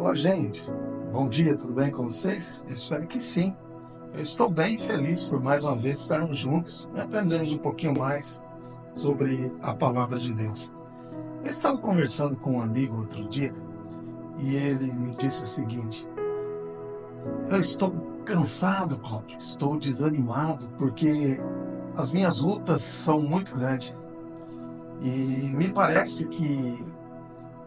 Olá, gente. Bom dia, tudo bem com vocês? Eu espero que sim. Eu estou bem feliz por mais uma vez estarmos juntos e aprendermos um pouquinho mais sobre a palavra de Deus. Eu estava conversando com um amigo outro dia e ele me disse o seguinte: eu estou cansado, Cláudio, estou desanimado porque as minhas lutas são muito grandes e me parece que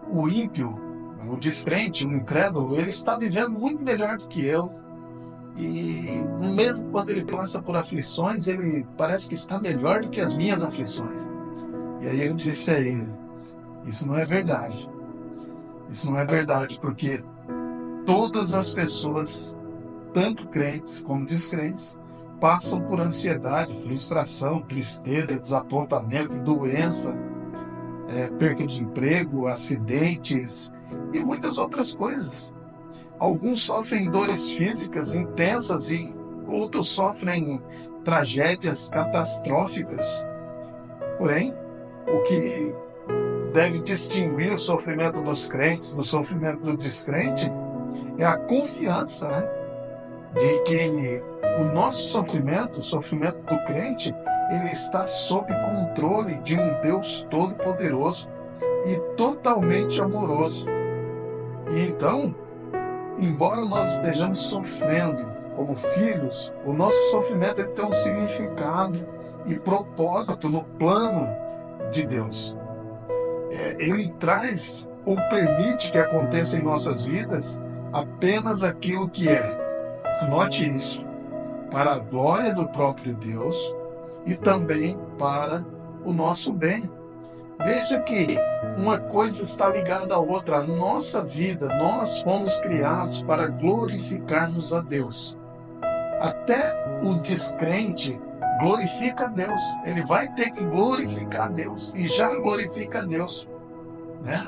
o ímpio, o descrente, o incrédulo, ele está vivendo muito melhor do que eu. E mesmo quando ele passa por aflições, ele parece que está melhor do que as minhas aflições. E aí eu disse a ele: isso não é verdade. Isso não é verdade, porque todas as pessoas, tanto crentes como descrentes, passam por ansiedade, frustração, tristeza, desapontamento, doença, perca de emprego, acidentes e muitas outras coisas. Alguns sofrem dores físicas intensas e outros sofrem tragédias catastróficas. Porém, o que deve distinguir o sofrimento dos crentes do sofrimento do descrente é a confiança, né, de que o nosso sofrimento, o sofrimento do crente, ele está sob controle de um Deus todo-poderoso e totalmente amoroso. E então, embora nós estejamos sofrendo como filhos, o nosso sofrimento tem um significado e propósito no plano de Deus. Ele traz ou permite que aconteça em nossas vidas apenas aquilo que é, anote isso, para a glória do próprio Deus e também para o nosso bem. Veja que uma coisa está ligada à outra. A nossa vida, nós fomos criados para glorificarmos a Deus. Até o descrente glorifica a Deus. Ele vai ter que glorificar a Deus e já glorifica a Deus, né?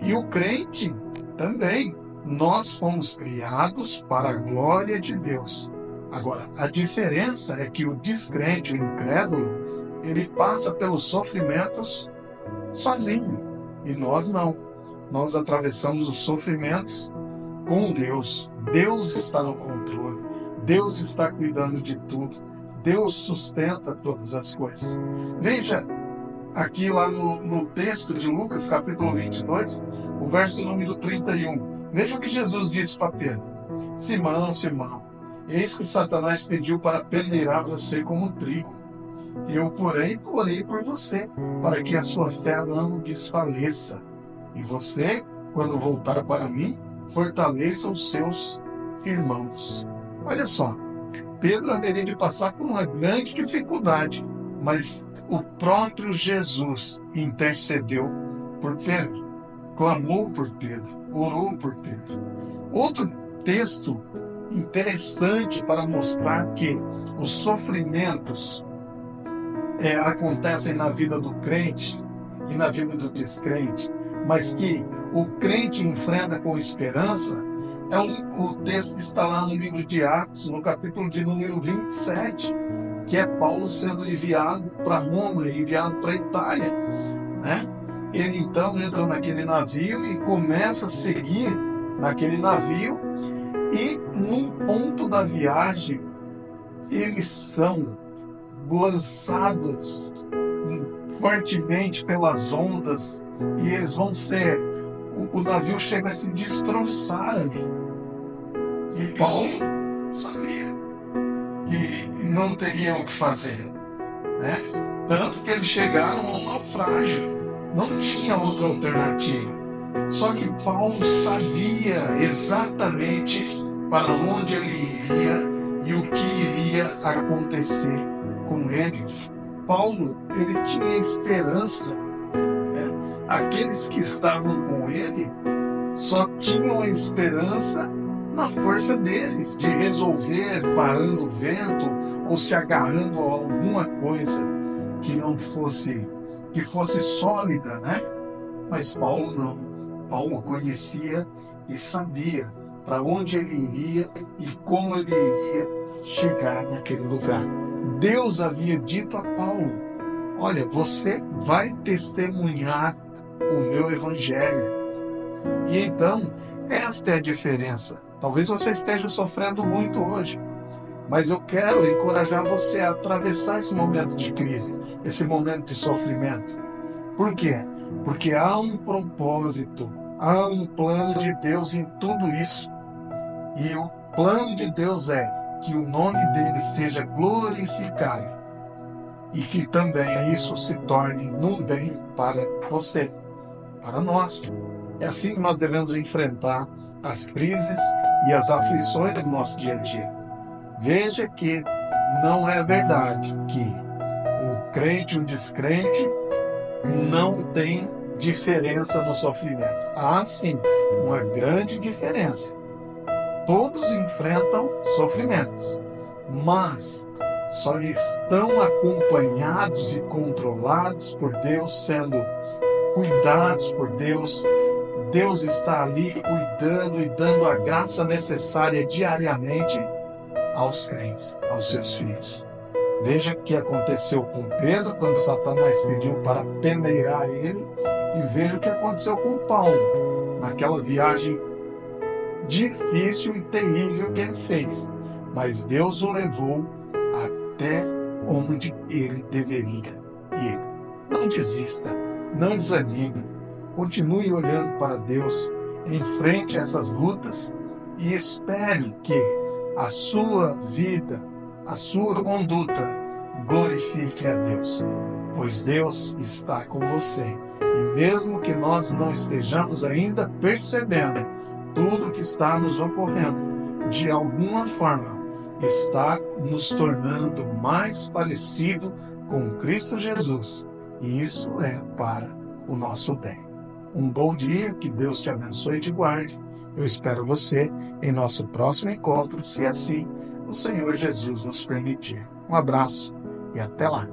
E o crente também. Nós fomos criados para a glória de Deus. Agora, a diferença é que o descrente, o incrédulo, ele passa pelos sofrimentos sozinho. E nós não. Nós atravessamos os sofrimentos com Deus. Deus está no controle. Deus está cuidando de tudo. Deus sustenta todas as coisas. Veja aqui lá no texto de Lucas, capítulo 22, o verso número 31. Veja o que Jesus disse para Pedro: Simão, Simão, eis que Satanás pediu para peneirar você como trigo. Eu, porém, orei por você, para que a sua fé não desfaleça. E você, quando voltar para mim, fortaleça os seus irmãos. Olha só, Pedro haveria de passar por uma grande dificuldade, mas o próprio Jesus intercedeu por Pedro, clamou por Pedro, orou por Pedro. Outro texto interessante para mostrar que os sofrimentos acontecem na vida do crente e na vida do descrente, mas que o crente enfrenta com esperança, o texto que está lá no livro de Atos, no capítulo de número 27, que é Paulo sendo enviado para Roma, enviado para a Itália, né? Ele então entra naquele navio e começa a seguir naquele navio, e num ponto da viagem eles são lançados fortemente pelas ondas e eles vão ser, o navio chega a se destroçar ali. E Paulo sabia que não teriam o que fazer, né? Tanto que eles chegaram ao naufrágio, não tinha outra alternativa. Só que Paulo sabia exatamente para onde ele iria e o que iria acontecer com ele. Paulo, ele tinha esperança, né? Aqueles que estavam com ele só tinham a esperança na força deles, de resolver parando o vento ou se agarrando a alguma coisa que não fosse, que fosse sólida, né? Mas Paulo não. Paulo conhecia e sabia para onde ele iria e como ele iria chegar naquele lugar. Deus havia dito a Paulo: olha, você vai testemunhar o meu evangelho. E então Esta é a diferença. Talvez você esteja sofrendo muito hoje, mas eu quero encorajar você a atravessar esse momento de crise, esse momento de sofrimento. Por quê? Porque há um propósito, há um plano de Deus em tudo isso. E o plano de Deus é que o nome dele seja glorificado e que também isso se torne num bem para você, para nós. É assim que nós devemos enfrentar as crises e as aflições do nosso dia a dia. Veja que não é verdade que o crente e o descrente não tem diferença no sofrimento. Há sim uma grande diferença. Todos enfrentam sofrimentos, mas só estão acompanhados e controlados por Deus, sendo cuidados por Deus. Deus está ali cuidando e dando a graça necessária diariamente aos crentes, aos seus filhos. Veja o que aconteceu com Pedro quando Satanás pediu para peneirar ele, e veja o que aconteceu com Paulo naquela viagem difícil e terrível que ele fez. Mas Deus o levou até onde ele deveria ir. Não desista, não desanime, continue olhando para Deus, enfrente essas lutas e espere que a sua vida, a sua conduta glorifique a Deus, pois Deus está com você. E mesmo que nós não estejamos ainda percebendo tudo que está nos ocorrendo, de alguma forma está nos tornando mais parecido com Cristo Jesus. E isso é para o nosso bem. Um bom dia, que Deus te abençoe e te guarde. Eu espero você em nosso próximo encontro, se assim o Senhor Jesus nos permitir. Um abraço e até lá.